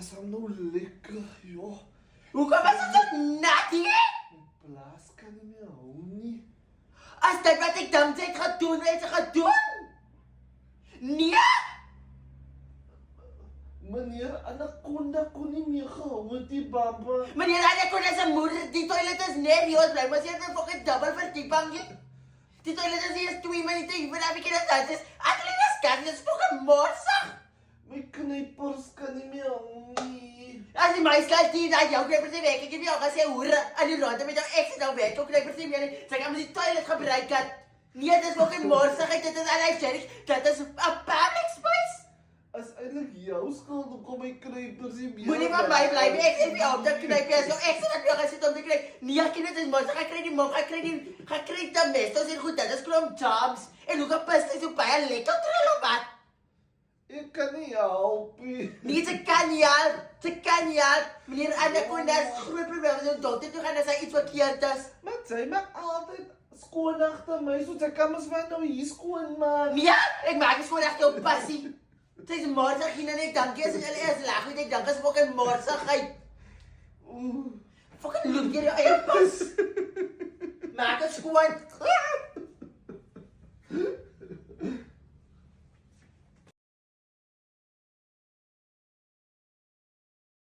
Dis hom nou lekker, joh. Hoekom is dit so nat hier? Die blaas kan nie meer hou nie. As dit wat ek dink jy gaan doen, wat jy gaan doen? Nee! Meneer Anaconda kon nie meer gehou met die baba. Meneer Anaconda se moeder, die toilet is net hier, ons bly maar sê dit fucking dubbel verdieping. Die toilet is hier 2 minute hier, maar ek het dit is. Adelina skat, dit is fucking morsig. My knypers kan nie meer hou nie. As die meis laat die dat jou knypers nie werk, ek het jou gesê hoor, aan die rond met jou ex nou werk, jou knypers nie meer. Sy gaan met die toilet gebruik het. Nee, dit is fucking morsig, dit is allergies. Dit is 'n public space. As eintlik jou skuld om kom my knypers nie meer. Moenie van my bly, ek sê vir jou om te knyp, as jou ex het jou gesê om te knyp. Nee, ek dit is morsig, ek kry die mok, ek kry die mes, dit is goed, dit is klomp jobs. En hoe gepast is jou baie lekker trill of wat? Ek kan nie help nie. Nee, ze kan niet. Meneer Anaconda is groot probleem met zijn dokter toe gaan als hij iets verkeerd is. Maar sy maak altyd skoon agter my, so sy kan mos maar nou hier skoon maak. Ja, ik maak het gewoon echt heel passie. Het is morsig hier en ik dank je als ik eerst lach, want ik dank is fucking morsigheid. Fucking loop je je eigen pas. Maak het schoon.